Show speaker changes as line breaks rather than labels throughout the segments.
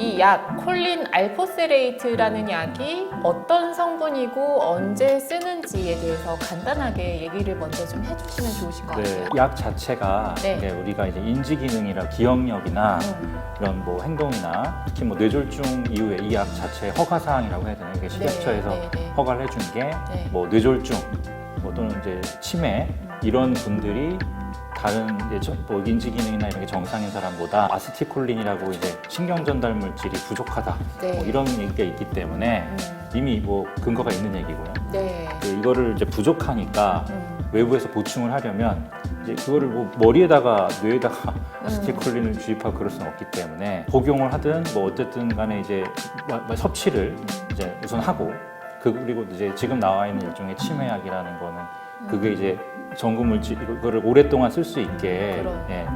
이 약 콜린 알포세레이트라는 약이 어떤 성분이고 언제 쓰는지에 대해서 간단하게 얘기를 먼저 좀 해주시면 좋으실 것 같아요.
약 자체가
네.
이게 우리가 이제 인지 기능이나 기억력이나 이런 뭐 행동이나 특히 뭐 뇌졸중 이후에 이 약 자체의 허가 사항이라고 해야 되나요? 이게 식약처에서 허가를 해준 게 뭐 뇌졸중 뭐 또는 이제 치매 이런 분들이 다른 이제 뭐 인지 기능이나 이런 게 정상인 사람보다 아세틸콜린이라고 이제 신경 전달 물질이 부족하다
네.
뭐 이런 얘기가 있기 때문에 이미 뭐 근거가 있는 얘기고요.
네.
이거를 이제 부족하니까 외부에서 보충을 하려면 이제 그거를 뭐 머리에다가 뇌에다가 아세틸콜린을 주입하고 그럴 수는 없기 때문에 복용을 하든 뭐 어쨌든 간에 이제 섭취를 이제 우선 하고 그리고 이제 지금 나와 있는 일종의 치매약이라는 거는 그게 이제 전구 물질 이거를 오랫동안 쓸 수 있게 예,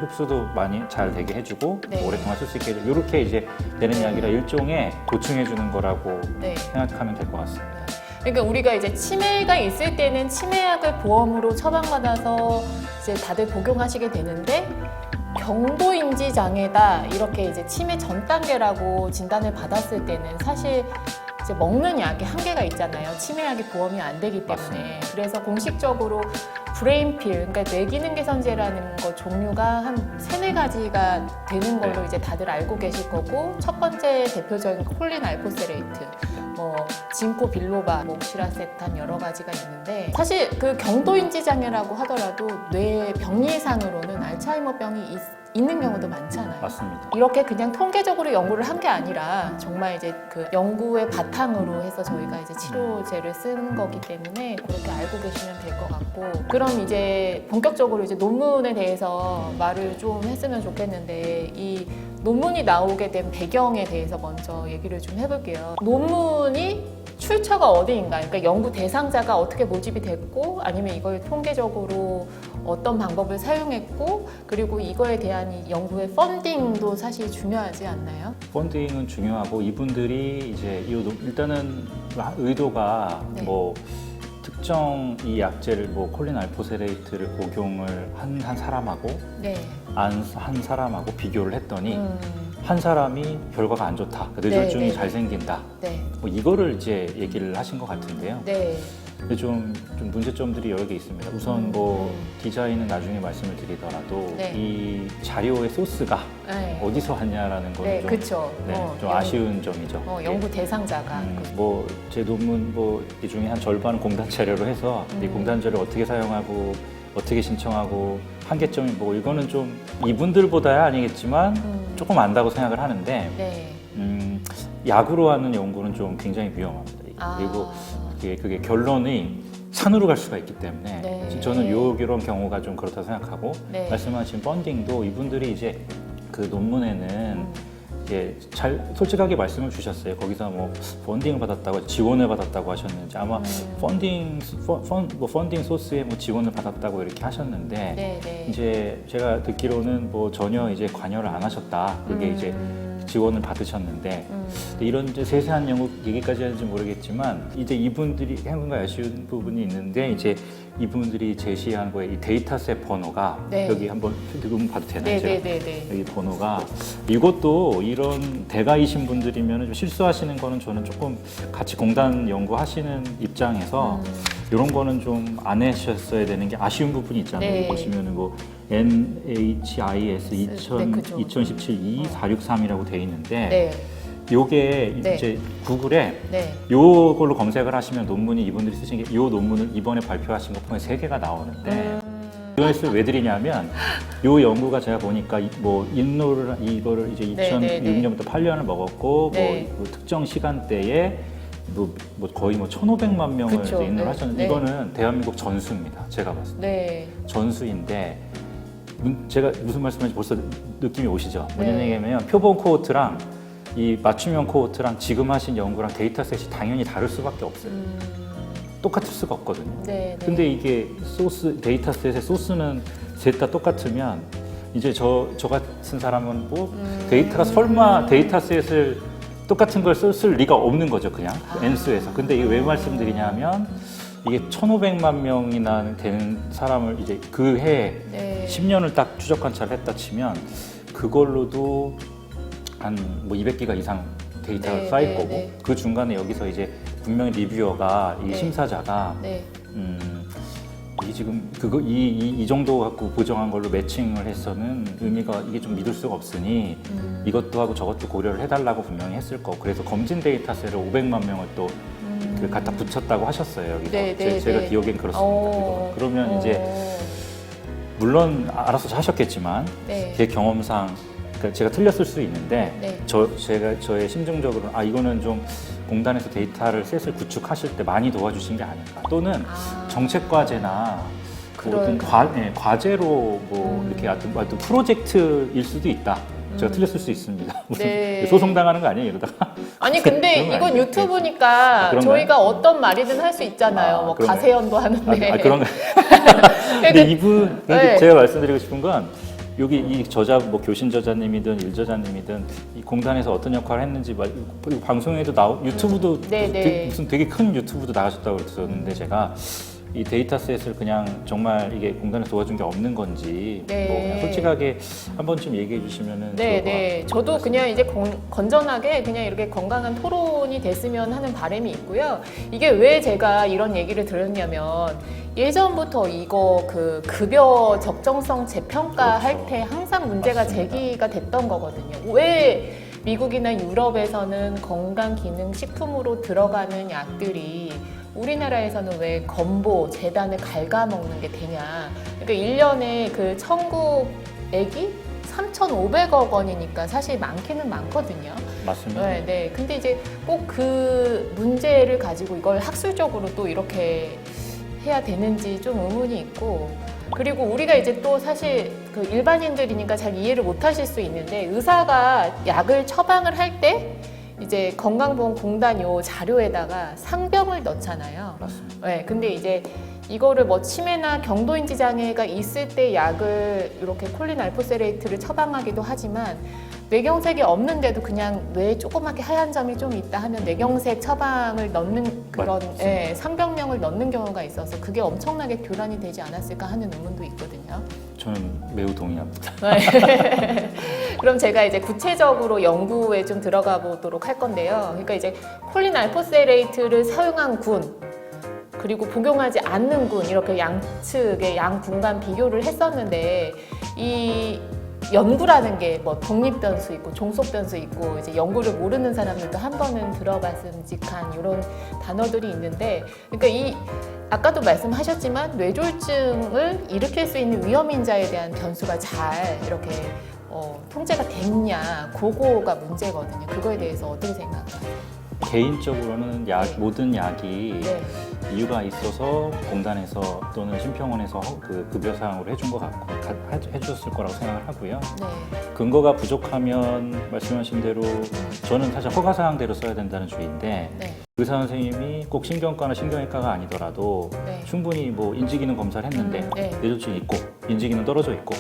흡수도 많이 잘 되게 해주고
네.
오랫동안 쓸 수 있게 해주고 이렇게 이제 되는 약이라 일종의 보충해 주는 거라고
네.
생각하면 될 것 같습니다.
그러니까 우리가 이제 치매가 있을 때는 치매약을 보험으로 처방받아서 이제 다들 복용하시게 되는데 경도인지 장애다 이렇게 이제 치매 전 단계라고 진단을 받았을 때는 사실 이제 먹는 약이 한계가 있잖아요. 치매약이 보험이 안 되기 때문에.
맞습니다.
그래서 공식적으로 브레인필, 그러니까 뇌기능 개선제라는 거 종류가 한 3-4가지가 되는 걸로
네.
이제 다들 알고 계실 거고, 첫 번째 대표적인 콜린 알포세레이트, 뭐 진코 빌로바, 뭐 옥시라세탄 여러 가지가 있는데 사실 그 경도인지 장애라고 하더라도 뇌 병리상으로는 알츠하이머병이 있는 경우도 많잖아요.
맞습니다.
이렇게 그냥 통계적으로 연구를 한 게 아니라 정말 이제 그 연구의 바탕으로 해서 저희가 이제 치료제를 쓰는 거기 때문에 그렇게 알고 계시면 될 것 같고, 그럼 이제 본격적으로 이제 논문에 대해서 말을 좀 했으면 좋겠는데 이 논문이 나오게 된 배경에 대해서 먼저 얘기를 좀 해볼게요. 논문이 출처가 어디인가, 그러니까 연구 대상자가 어떻게 모집이 됐고 아니면 이걸 통계적으로 어떤 방법을 사용했고 그리고 이거에 대한 이 연구의 펀딩도 사실 중요하지 않나요?
펀딩은 중요하고 이분들이 이제 일단은 의도가
네.
뭐 특정 이 약제를 뭐 콜린 알포세레이트를 복용을 한 사람하고
네.
안 한 사람하고 비교를 했더니 한 사람이 결과가 안 좋다, 뇌졸중이
네.
잘 생긴다,
네.
뭐 이거를 이제 얘기를 하신 것 같은데요.
네.
근데 좀 문제점들이 여러 개 있습니다. 우선 뭐 디자인은 나중에 말씀을 드리더라도
네.
이 자료의 소스가
네.
어디서 왔냐라는 거는
네,
좀,
그쵸.
좀 아쉬운 점이죠.
연구 대상자가.
뭐 제 논문 뭐 이 중에 한 절반은 공단 자료로 해서 이 공단 자료를 어떻게 사용하고 어떻게 신청하고 한계점이 뭐 이거는 좀 이분들보다야 아니겠지만 조금 안다고 생각을 하는데
네.
약으로 하는 연구는 좀 굉장히 위험합니다. 그리고 그게 결론이 산으로 갈 수가 있기 때문에
네.
저는 이런 경우가 좀 그렇다고 생각하고
네.
말씀하신 펀딩도 이분들이 이제 그 논문에는 이제 잘 솔직하게 말씀을 주셨어요. 거기서 뭐 펀딩을 받았다고 지원을 받았다고 하셨는지 아마 펀딩 소스에 뭐 지원을 받았다고 이렇게 하셨는데
네, 네.
이제 제가 듣기로는 뭐 전혀 이제 관여를 안 하셨다. 그게 이제 지원을 받으셨는데 이런 이제 세세한 연구 얘기까지 하는지 모르겠지만 이제 이분들이 한번가 아쉬운 부분이 있는데 이제 이분들이 제시한 거에 이 데이터셋 번호가
네.
여기 한번 좀 봐도 되나요?
네,
제가?
네, 네, 네.
여기 번호가 이것도 이런 대가이신 분들이면 좀 실수하시는 거는 저는 조금 같이 공단 연구하시는 입장에서 이런 거는 좀 안 하셨어야 되는 게 아쉬운 부분이 있잖아요.
네.
보시면은 뭐 NHIS
네, 그죠.
2017 2463이라고 돼 있는데
네.
요게
네.
이제 구글에
네.
요걸로 검색을 하시면 논문이 이분들이 쓰신 게 요 논문을 이번에 발표하신 것 중에 3개가 나오는데 이 말씀을 왜 드리냐면 요 연구가 제가 보니까 뭐 인로를 이거를 이제
네, 네, 네.
2006년부터 8년을 먹었고
네.
뭐 특정 시간대에 뭐 거의 뭐 1,500만 명을
그쵸.
인로를
네.
하셨는데
네.
이거는 대한민국 전수입니다. 제가 봤을 때.
네.
전수인데 제가 무슨 말씀하는지 벌써 느낌이 오시죠?
네.
뭐냐면 표본 코호트랑 이 맞춤형 코호트랑 지금 하신 연구랑 데이터셋이 당연히 다를 수밖에 없어요. 똑같을 수가 없거든요.
네, 네.
근데 이게 데이터셋의 소스는 셋 다 똑같으면 이제 저 같은 사람은 뭐 데이터가 설마 데이터셋을 똑같은 걸 쓸 리가 없는 거죠, 그냥 N수에서. 근데 이게 왜 말씀드리냐면 이게 1,500만 명이나 되는 사람을 이제 그 해에
네.
10년을 딱 추적 관찰을 했다 치면 그걸로도 한 뭐 200기가 이상 데이터가
네,
쌓일
네,
거고
네.
그 중간에 여기서 이제 분명히 리뷰어가 이
네.
심사자가
네.
이게 지금 그거 이 정도 갖고 보정한 걸로 매칭을 해서는 의미가 이게 좀 믿을 수가 없으니 이것도 하고 저것도 고려를 해달라고 분명히 했을 거고 그래서 검진 데이터셋을 500만 명을 또 그 갖다 붙였다고 하셨어요 여기서
네, 네,
제가
네.
기억엔 그렇습니다.
어.
그러면 이제 물론 알아서 하셨겠지만
네.
제 경험상 그러니까 제가 틀렸을 수 있는데
네.
제가 저의 심정적으로는 이거는 좀 공단에서 데이터를 셋을 구축하실 때 많이 도와주신 게 아닌가 또는 정책 과제나 뭐 어떤 과제로 뭐 이렇게 하여튼 프로젝트일 수도 있다. 제가 틀렸을 수 있습니다. 무슨
네.
소송 당하는 거 아니에요 이러다가?
아니 근데
그런 거
이건
아니에요?
유튜브니까
그런가요?
저희가 어떤 말이든 할 수 있잖아요. 뭐
그런가요?
가세연도 하는데.
그런가? 근데 이분
네.
제가 말씀드리고 싶은 건 여기 이 저자 뭐 교신 저자님이든 일 저자님이든 이 공단에서 어떤 역할을 했는지 방송에도 유튜브도
네, 네.
무슨 되게 큰 유튜브도 나가셨다고 그랬었는데 제가 이 데이터셋을 그냥 정말 이게 공단에서 도와준 게 없는 건지
네.
뭐 그냥 솔직하게 한 번쯤 얘기해 주시면은
네,
좋을 것
네.
같아요.
저도 그냥 이제 건전하게 그냥 이렇게 건강한 토론이 됐으면 하는 바람이 있고요. 이게 왜 제가 이런 얘기를 들었냐면 예전부터 이거 그 급여 적정성 재평가 할 때 항상 문제가
맞습니다.
제기가 됐던 거거든요. 왜 미국이나 유럽에서는 건강기능식품으로 들어가는 약들이 우리나라에서는 왜 건보, 재단을 갉아먹는 게 되냐. 그러니까 1년에 그 청구액이 3,500억 원이니까 사실 많기는 많거든요.
맞습니다.
네, 네. 근데 이제 꼭 그 문제를 가지고 이걸 학술적으로 또 이렇게 해야 되는지 좀 의문이 있고, 그리고 우리가 이제 또 사실 그 일반인들이니까 잘 이해를 못 하실 수 있는데 의사가 약을 처방을 할 때 이제 건강보험공단 요 자료에다가 상병을 넣잖아요.
맞습니다.
네, 근데 이제 이거를 뭐 치매나 경도인지 장애가 있을 때 약을 이렇게 콜린 알포세레이트를 처방하기도 하지만 뇌경색이 없는데도 그냥 뇌에 조그맣게 하얀 점이 좀 있다 하면 뇌경색 처방을 넣는 그런
맞습니다.
상병명을 넣는 경우가 있어서 그게 엄청나게 교란이 되지 않았을까 하는 의문도 있거든요.
저는 매우 동의합니다.
네. 그럼 제가 이제 구체적으로 연구에 좀 들어가 보도록 할 건데요. 그러니까 이제 콜린 알포세레이트를 사용한 군 그리고 복용하지 않는 군 이렇게 양측의 양군 간 비교를 했었는데 이 연구라는 게 뭐 독립 변수 있고 종속 변수 있고 이제 연구를 모르는 사람들도 한 번은 들어봤음직한 이런 단어들이 있는데 그러니까 이 아까도 말씀하셨지만 뇌졸중을 일으킬 수 있는 위험인자에 대한 변수가 잘 이렇게 통제가 됐냐 그거가 문제거든요. 그거에 대해서 어떻게 생각하세요?
개인적으로는 모든 약이
네.
이유가 있어서 공단에서 또는 심평원에서 그 급여사항으로 해준 것 같고 해줬을 거라고 생각을 하고요.
네.
근거가 부족하면 말씀하신 대로 저는 사실 허가사항대로 써야 된다는 주의인데
네.
의사 선생님이 꼭 신경과나 신경외과가 아니더라도
네.
충분히 뭐 인지기능 검사를 했는데
네.
뇌졸중이 있고 인지기능 떨어져 있고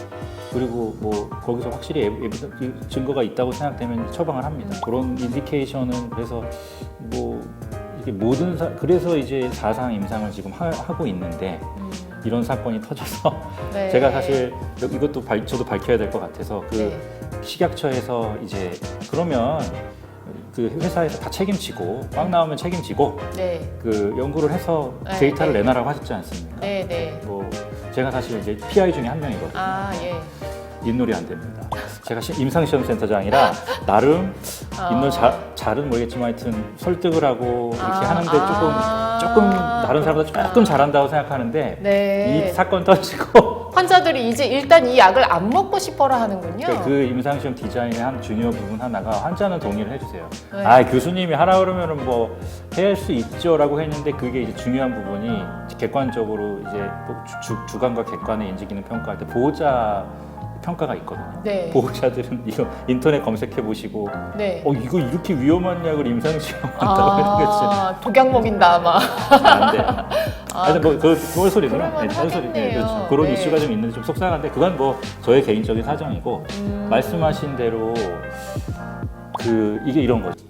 그리고 뭐 거기서 확실히 증거가 있다고 생각되면 처방을 합니다. 그런 인디케이션은 그래서 뭐 이게 그래서 이제 4상 임상을 지금 하고 있는데 이런 사건이 터져서
네.
제가 사실 이것도 저도 밝혀야 될 것 같아서 그
네.
식약처에서 이제 그러면 그 회사에서 다 책임지고 꽉 나오면 책임지고
네.
그 연구를 해서
네,
데이터를
네.
내놔라고 하셨지 않습니까?
네. 네.
뭐 제가 사실 이제 PI 중에 한 명이거든요.
아, 예.
잇놀이 안 됩니다. 제가 임상시험센터장이라 나름 잇놀 잘은 모르겠지만 하여튼 설득을 하고 이렇게 하는데 조금 다른 사람보다 조금 잘한다고 생각하는데
네.
이 사건 터지고
환자들이 이제 일단 이 약을 안 먹고 싶어라 하는군요.
그 임상시험 디자인의 한 중요 부분 하나가 환자는 동의를 해주세요.
네.
교수님이 하라 그러면은 뭐 할 수 있죠라고 했는데 그게 이제 중요한 부분이 객관적으로 이제 주관과 객관의 인지기능 평가할 때 보호자 평가가 있거든요.
네.
보호자들은 이거 인터넷 검색해 보시고
네.
이거 이렇게 위험한 약을 임상시험 한다고 해야겠지.
독약 먹인다 아마.
안 돼. 하여튼 뭐 그걸 소리는
그럴만
다른 소리.
하겠네요.
그렇죠. 그런
네.
이슈가 좀 있는데 좀 속상한데 그건 뭐 저의 개인적인 사정이고 말씀하신 대로 이게 이런 거죠.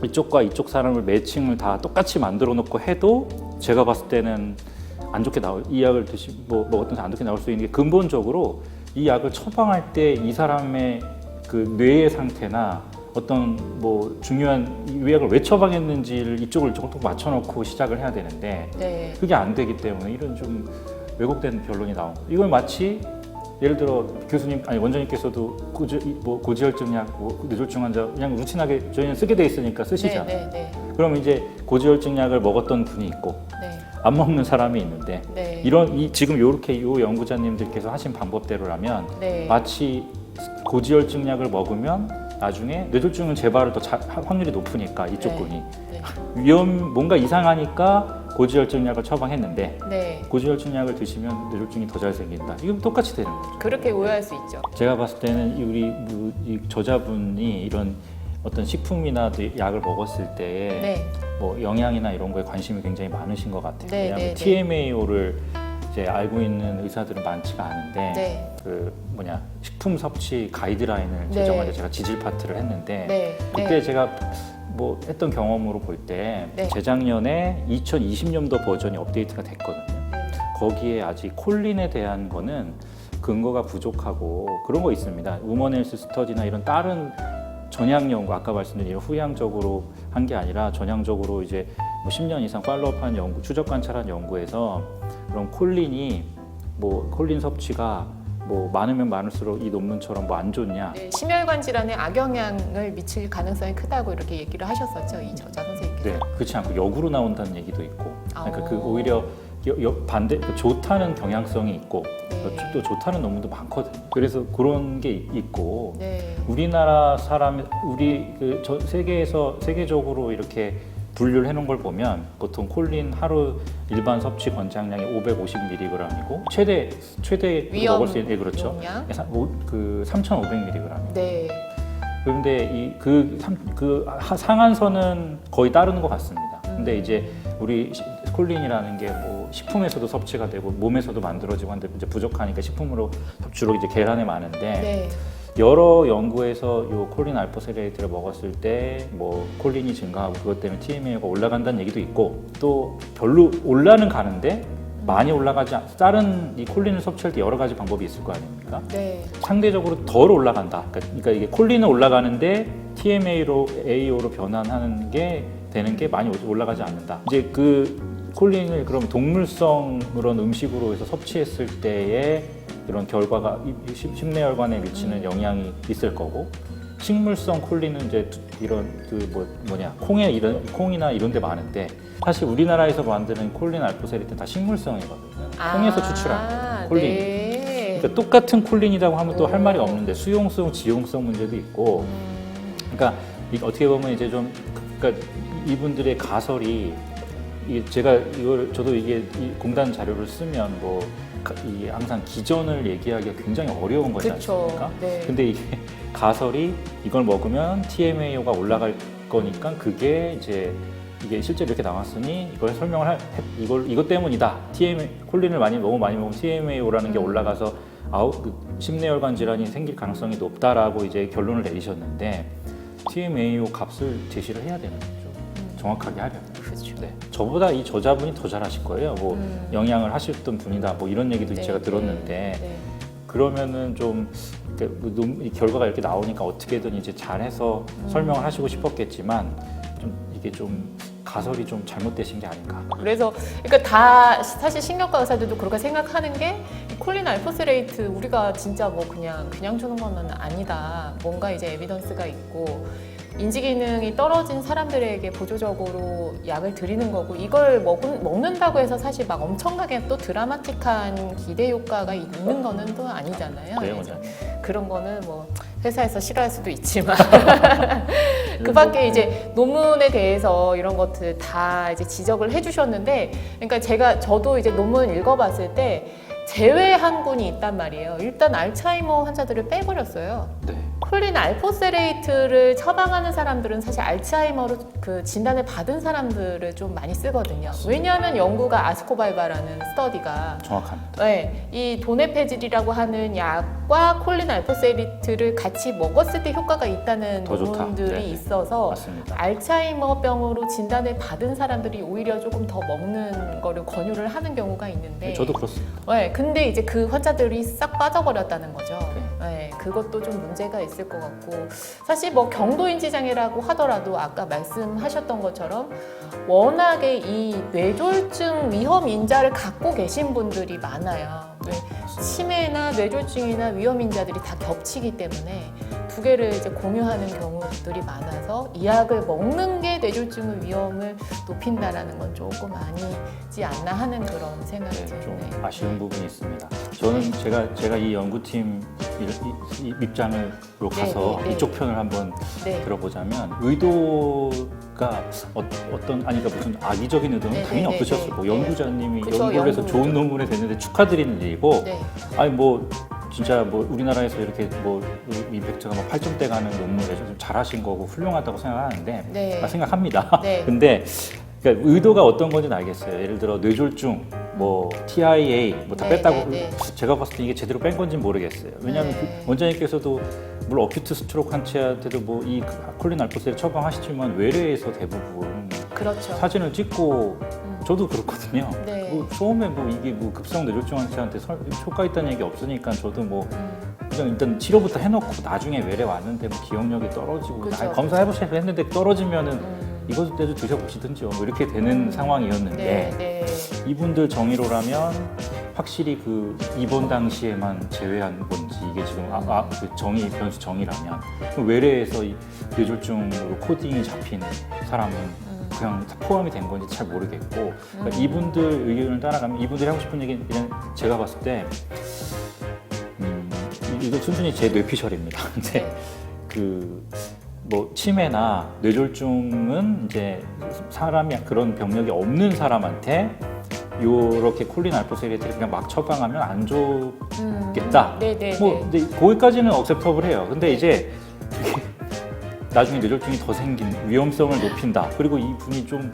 이쪽과 이쪽 사람을 매칭을 다 똑같이 만들어 놓고 해도 제가 봤을 때는 안 좋게 이 약을 먹었던 안 좋게 나올 수 있는 게 근본적으로 이 약을 처방할 때 이 사람의 그 뇌의 상태나 어떤 뭐 중요한 의약을 왜 처방했는지를 이쪽을 조금 맞춰놓고 시작을 해야 되는데
네.
그게 안 되기 때문에 이런 좀 왜곡된 변론이 나온 거예요. 이걸 마치 예를 들어 교수님 아니 원장님께서도 고지혈증 약, 뇌졸중 환자 그냥 루틴하게 저희는 쓰게 돼 있으니까 쓰시잖아요.
네, 네, 네.
그럼 이제 고지혈증 약을 먹었던 분이 있고
네.
안 먹는 사람이 있는데
네.
지금 이렇게 요 연구자님들께서 하신 방법대로라면
네.
마치 고지혈증 약을 먹으면 나중에 뇌졸중은 재발을 더 확률이 높으니까 이쪽
네.
분이
네.
뭔가 이상하니까 고지혈증 약을 처방했는데
네.
고지혈증 약을 드시면 뇌졸중이 더 잘 생긴다. 이건 똑같이 되는 거죠.
그렇게 오해할 수 있죠.
제가 봤을 때는 이 저자분이 이런 어떤 식품이나 약을 먹었을 때에
네.
뭐 영양이나 이런 거에 관심이 굉장히 많으신 것 같아요.
네,
왜냐하면
네, 네.
TMAO를 이제 알고 있는 의사들은 많지가 않은데
네.
식품 섭취 가이드라인을
네.
제정할 때 제가 지질 파트를 했는데
네.
그때
네.
제가 뭐 했던 경험으로 볼 때
네.
재작년에 2020년도 버전이 업데이트가 됐거든요. 거기에 아직 콜린에 대한 거는 근거가 부족하고 그런 거 있습니다. 우먼 헬스 스터디나 이런 다른 전향 연구, 아까 말씀드린 이런 후향적으로 한 게 아니라 전향적으로 이제 뭐 10년 이상 팔로우업한 연구, 추적 관찰한 연구에서 그런 콜린 섭취가 뭐 많으면 많을수록 이 논문처럼 뭐 안 좋냐?
네. 심혈관 질환에 악영향을 미칠 가능성이 크다고 이렇게 얘기를 하셨었죠, 이 저자 선생님께서.
네, 그렇지 않고 역으로 나온다는 얘기도 있고, 그러니까 그
어.
오히려 반대 좋다는 경향성이 있고
네.
또 좋다는 논문도 많거든요. 그래서 그런 게 있고
네.
우리나라 사람 세계적으로 이렇게 분류를 해놓은 걸 보면 보통 콜린 하루 일반 섭취 권장량이 550mg이고 최대
위험
먹을 수 있는 그렇죠.
용량?
3,500mg.
네.
그런데 상한선은 거의 따르는 것 같습니다. 근데 이제 우리 콜린이라는 게 뭐 식품에서도 섭취가 되고 몸에서도 만들어지고 하는데 이제 부족하니까 식품으로 주로 이제 계란에 많은데
네.
여러 연구에서 요 콜린 알포세레이트를 먹었을 때 뭐 콜린이 증가하고 그것 때문에 TMA가 올라간다는 얘기도 있고 또 별로 올라는 가는데 많이 올라가지 다른 이 콜린을 섭취할 때 여러 가지 방법이 있을 거 아닙니까?
네.
상대적으로 덜 올라간다. 그러니까 이게 콜린은 올라가는데 TMAO로 변환하는 게 되는 게 많이 올라가지 않는다. 이제 그 콜린을 그럼 동물성 그런 음식으로 해서 섭취했을 때의 이런 결과가 심내혈관에 미치는 영향이 있을 거고 식물성 콜린은 이제 이런 콩이나 이런 데 많은데 사실 우리나라에서 만드는 콜린 알포세리트는 다 식물성이거든요. 콩에서 추출한 콜린.
네.
그러니까 똑같은 콜린이라고 하면 또 할 말이 없는데 수용성, 지용성 문제도 있고. 그러니까 어떻게 보면 이제 그러니까 이분들의 가설이 저도 이게 공단 자료를 쓰면 항상 기전을 얘기하기가 굉장히 어려운 거지
그쵸.
않습니까?
네.
근데 이게 가설이 이걸 먹으면 TMAO가 올라갈 거니까 이게 실제로 이렇게 나왔으니 이걸 이것 때문이다. 콜린을 너무 많이 먹으면 TMAO라는 게 올라가서 심내혈관 질환이 생길 가능성이 높다라고 이제 결론을 내리셨는데 TMAO 값을 제시를 해야 되는 거죠. 정확하게 하려면.
그렇죠.
네. 저보다 이 저자분이 더 잘하실 거예요. 영양을 하셨던 분이다. 이런 얘기도
네,
제가 들었는데
네.
그러면은 좀 이 결과가 이렇게 나오니까 어떻게든 이제 잘해서 설명을 하시고 싶었겠지만 이게 좀 가설이 좀 잘못되신 게 아닌가.
그래서 그러니까 사실 신경과 의사들도 그렇게 생각하는 게 콜린 알포세레이트 우리가 진짜 그냥 주는 거는 아니다. 뭔가 이제 에비던스가 있고 인지 기능이 떨어진 사람들에게 보조적으로 약을 드리는 거고 이걸 먹는다고 해서 사실 막 엄청나게 또 드라마틱한 기대 효과가 있는 거는 또 아니잖아요.
네,
그래서
원장님.
그런 거는 뭐 회사에서 싫어할 수도 있지만 그 밖에 이제 논문에 대해서 이런 것들 다 이제 지적을 해주셨는데 그러니까 저도 이제 논문 읽어봤을 때 제외한 군이 있단 말이에요. 일단 알츠하이머 환자들을 빼버렸어요.
네.
콜린 알포세레이트를 처방하는 사람들은 사실 알츠하이머로 그 진단을 받은 사람들을 좀 많이 쓰거든요. 왜냐하면 연구가 아스코발바라는 스터디가
정확합니다.
네, 이 도네페질이라고 하는 약과 과 콜린 알포세리트를 같이 먹었을 때 효과가 있다는
더 좋다.
논문들이
네네.
있어서
맞습니다.
알츠하이머병으로 진단을 받은 사람들이 오히려 조금 더 먹는 거를 권유를 하는 경우가 있는데
저도 그렇습니다.
네, 근데 이제 그 환자들이 싹 빠져버렸다는 거죠.
네.
네, 그것도 좀 문제가 있을 것 같고 사실 뭐 경도인지 장애라고 하더라도 아까 말씀하셨던 것처럼 워낙에 이 뇌졸중 위험 인자를 갖고 계신 분들이 많아요. 치매나 뇌졸중이나 위험 인자들이 다 겹치기 때문에 두 개를 이제 공유하는 경우들이 많아서 이 약을 먹는 게 뇌졸중의 위험을 높인다라는 건 조금 아니지 않나 하는 그런 생각이
네,
드네요.
좀 아쉬운 부분이 있습니다. 저는 제가 이 연구팀 이 입장으로 가서
네, 네.
이쪽 편을 한번
네.
들어보자면 의도가 어떤 아니 그러니까 무슨 악의적인 의도는
네,
당연히
네,
없으셨을
네,
거고
네.
연구자님이
그쵸,
연구를 해서
연구죠.
좋은 논문에 됐는데 축하드리는 일이고
네.
아니 뭐 진짜 뭐 우리나라에서 이렇게 뭐 임팩트가 막 8점대 가는 논문을 좀 잘하신 거고 훌륭하다고 생각하는데
네.
생각합니다.
네.
근데 그러니까 의도가 어떤 건지는 알겠어요. 예를 들어 뇌졸중, 뭐 TIA 뭐 다
네,
뺐다고
네,
제가 봤을 때 이게 제대로 뺀 건지는 모르겠어요. 왜냐하면
네.
그 원장님께서도 물론 어큐트 스트로크 환자한테도 뭐 이 콜린 알포세를 처방하시지만 외래에서 대부분
그렇죠.
사진을 찍고 저도 그렇거든요.
네.
뭐 처음에 뭐 이게 뭐 급성 뇌졸중 환자한테 효과 있다는 얘기 없으니까 저도 뭐 그냥 일단 치료부터 해놓고 나중에 외래 왔는데 뭐 기억력이 떨어지고
그죠.
검사해보시고 했는데 떨어지면은 이것 때도 드셔보시든지요. 뭐 이렇게 되는 상황이었는데
네, 네.
이분들 정의로라면 확실히 그 입원 당시에만 제외한 건지 이게 지금 그 정의 변수 정의라면 그럼 외래에서 이 뇌졸중으로 코딩이 잡힌 사람은 그냥 다 포함이 된 건지 잘 모르겠고 그러니까 이분들 의견을 따라가면 이분들이 하고 싶은 얘기는 그냥 제가 봤을 때 이거 순순히 제 뇌피셜입니다. 근데 그 뭐 치매나 뇌졸중은 이제 사람이 그런 병력이 없는 사람한테 요렇게 콜린 알포세리트를 그냥 막 처방하면 안 좋겠다.
네네.
뭐 근데 거기까지는 억셉터블 해요. 근데 이제 나중에 뇌졸중이 더 생긴 위험성을 높인다. 그리고 이분이 좀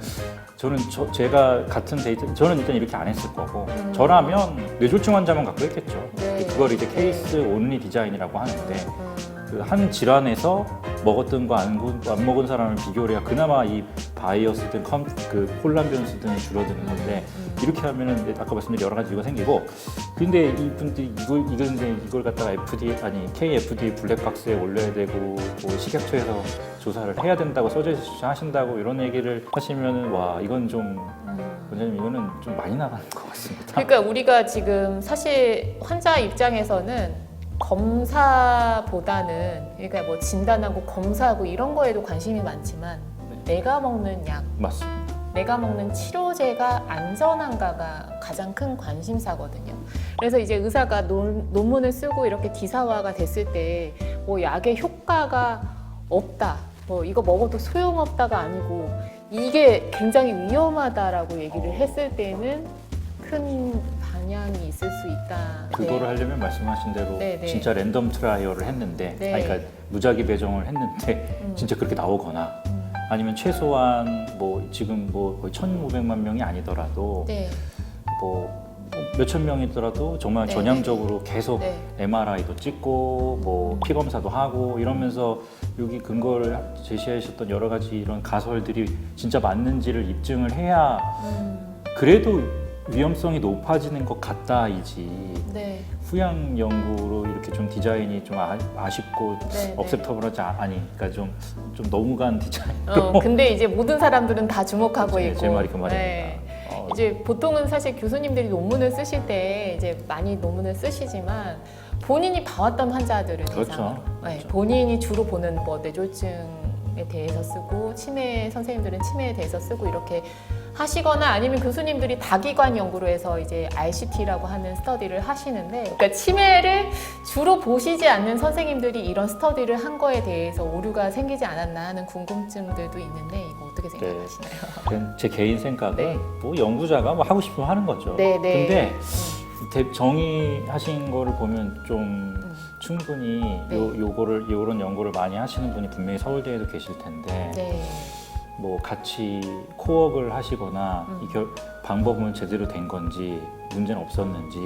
저는 제가 같은 데이터 저는 일단 이렇게 안 했을 거고 저라면 뇌졸중 환자만 갖고 했겠죠.
네.
그걸 이제 케이스 온리 디자인이라고 하는데 그 한 질환에서 먹었던 거 안 먹은 사람을 비교를 해야 그나마 이 바이어스든 그 혼란 변수등이 줄어드는 건데 이렇게 하면은 아까 말씀드린 여러 가지 이유가 생기고 근데 이분들이 이걸 갖다가 KFD 블랙박스에 올려야 되고 뭐 식약처에서 조사를 해야 된다고 하신다고 이런 얘기를 하시면은 와 이건 좀 원장님 이거는 좀 많이 나가는 것 같습니다.
그러니까 우리가 지금 사실 환자 입장에서는 검사보다는 그러니까 뭐 진단하고 검사하고 이런 거에도 관심이 많지만 내가 먹는 약,
맞습니다.
내가 먹는 치료제가 안전한가가 가장 큰 관심사거든요. 그래서 이제 의사가 논문을 쓰고 이렇게 기사화가 됐을 때 뭐 약의 효과가 없다, 뭐 이거 먹어도 소용없다가 아니고 이게 굉장히 위험하다라고 얘기를 했을 때는 큰 방향이 있을 수 있다.
그거를
네.
하려면 말씀하신 대로
네, 네.
진짜 랜덤 트라이얼을 했는데
네.
아니, 그러니까 무작위 배정을 했는데 진짜 그렇게 나오거나 아니면 최소한 뭐 지금 뭐 거의 1,500만 명이 아니더라도
네.
뭐 몇천 명이더라도 정말
네,
전향적으로 계속
네.
MRI도 찍고 뭐 피 검사도 하고 이러면서 여기 근거를 제시하셨던 여러 가지 이런 가설들이 진짜 맞는지를 입증을 해야 그래도 위험성이 높아지는 것 같다이지
네.
후양 연구로 이렇게 좀 디자인이 좀 아쉽고
네,
억셉터블하지 그러니까 좀 너무 간 디자인으로
근데 이제 모든 사람들은 다 주목하고 있고.
제 말이 그 말입니다.
네. 이제 보통은 사실 교수님들이 논문을 쓰실 때 이제 많이 논문을 쓰시지만 본인이 봐왔던 환자들은
그렇죠.
이상으로. 네,
그렇죠.
본인이 주로 보는 뭐 뇌졸중에 대해서 쓰고 치매 선생님들은 치매에 대해서 쓰고 이렇게 하시거나 아니면 교수님들이 다기관 연구로 해서 이제 RCT라고 하는 스터디를 하시는데 그러니까 치매를 주로 보시지 않는 선생님들이 이런 스터디를 한 거에 대해서 오류가 생기지 않았나 하는 궁금증들도 있는데 이거 어떻게 생각하시나요?
제 개인 생각은
네.
뭐 연구자가 뭐 하고 싶으면 하는 거죠.
네, 네.
근데 정의하신 거를 보면 좀 충분히
네.
요런 연구를 많이 하시는 분이 분명히 서울대에도 계실 텐데
네.
뭐 같이 코업을 하시거나 방법은 제대로 된 건지 문제는 없었는지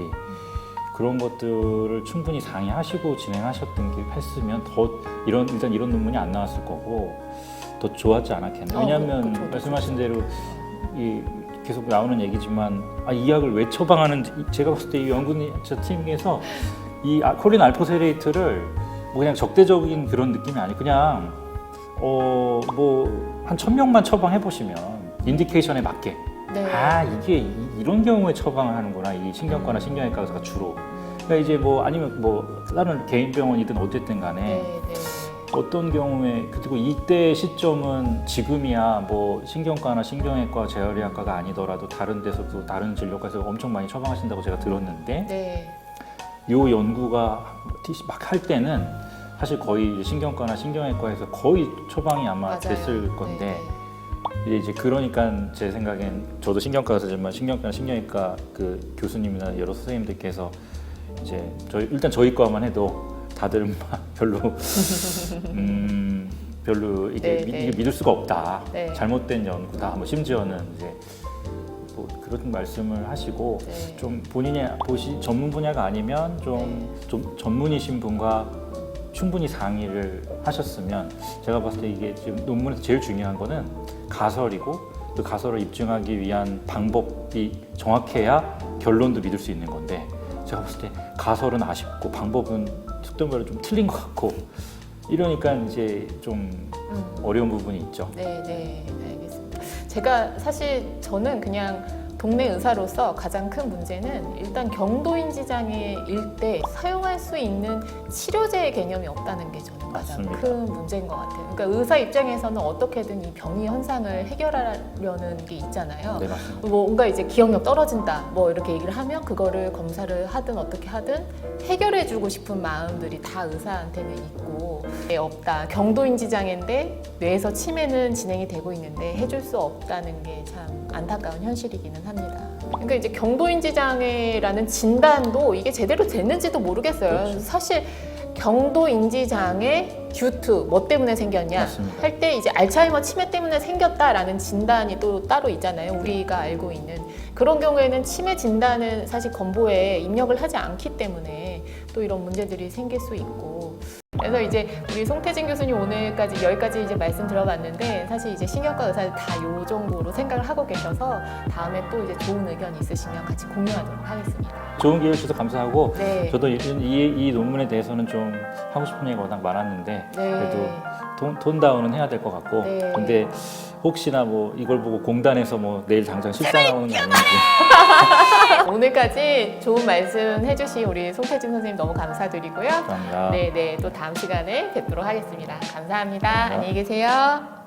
그런 것들을 충분히 상의하시고 진행하셨던 게 했으면 더 일단 이런 논문이 안 나왔을 거고 더 좋았지 않았겠나. 왜냐하면
그쵸.
말씀하신 대로 계속 나오는 얘기지만 이 약을 왜 처방하는지 제가 봤을 때 이 연구님 저 팀에서 이 콜린 알포세레이트를 뭐 그냥 적대적인 그런 느낌이 아니고 그냥 뭐 한 1000명만 처방해 보시면 인디케이션에 맞게
네.
이게 이런 경우에 처방을 하는구나 이 신경과나 신경외과 의사가 주로. 그러니까 이제 뭐 아니면 뭐 다른 개인 병원이든 어쨌든 간에
네.
어떤 경우에 그리고 이때 시점은 지금이야 뭐 신경과나 신경외과 재활의학과가 아니더라도 다른 데서도 다른 진료과에서 엄청 많이 처방하신다고 제가 들었는데
네.
요 연구가 막 할 때는 사실 거의 신경과나 신경외과에서 거의 처방이 아마
맞아요.
됐을 건데
네.
이제 그러니까 제 생각엔 저도 신경과 의사지만 신경과나 신경외과 그 교수님이나 여러 선생님들께서 이제 일단 저희 과만 해도 다들 막 별로 별로 이게,
네.
이게 믿을 수가 없다.
네.
잘못된 연구다. 뭐 심지어는 이제 뭐 그런 말씀을 하시고
네.
좀 본인이 전문 분야가 아니면 좀 전문이신 분과 충분히 상의를 하셨으면 제가 봤을 때 이게 지금 논문에서 제일 중요한 거는 가설이고 그 가설을 입증하기 위한 방법이 정확해야 결론도 믿을 수 있는 건데 제가 봤을 때 가설은 아쉽고 방법은 속도별로 좀 틀린 것 같고 이러니까 이제 좀 어려운 부분이 있죠.
네, 알겠습니다. 제가 사실 저는 그냥 동네 의사로서 가장 큰 문제는 일단 경도인지 장애일 때 사용할 수 있는 치료제의 개념이 없다는 게 저는 가장
맞습니다.
큰 문제인 것 같아요. 그러니까 의사 입장에서는 어떻게든 이 병의 현상을 해결하려는 게 있잖아요.
네, 맞습니다.
뭔가 이제 기억력 떨어진다 뭐 이렇게 얘기를 하면 그거를 검사를 하든 어떻게 하든 해결해주고 싶은 마음들이 다 의사한테는 있고 없다. 경도인지 장애인데 뇌에서 치매는 진행이 되고 있는데 해줄 수 없다는 게 참 안타까운 현실이기는 합니다. 그러니까 이제 경도인지 장애라는 진단도 이게 제대로 됐는지도 모르겠어요.
그렇죠.
사실 경도인지 장애 듀투 뭐 때문에 생겼냐
맞습니다.
할 때 이제 알츠하이머 치매 때문에 생겼다라는 진단이 또 따로 있잖아요. 우리가 알고 있는 그런 경우에는 치매 진단은 사실 건보에 입력을 하지 않기 때문에 또 이런 문제들이 생길 수 있고. 그래서 이제 우리 송태진 교수님 오늘까지 여기까지 이제 말씀 들어봤는데 사실 이제 신경과 의사들 다 요 정도로 생각을 하고 계셔서 다음에 또 이제 좋은 의견 있으시면 같이 공유하도록 하겠습니다.
좋은 기회 주셔서 감사하고
네.
저도 이 논문에 대해서는 좀 하고 싶은 얘기가 워낙 많았는데 그래도 톤다운은 해야 될 것 같고
네.
근데 혹시나 뭐 이걸 보고 공단에서 뭐 내일 당장 실사 나오는 거 아닌지
오늘까지 좋은 말씀 해주신 우리 송태진 선생님 너무 감사드리고요.
감사합니다.
네, 또 다음 시간에 뵙도록 하겠습니다. 감사합니다. 안녕히 계세요.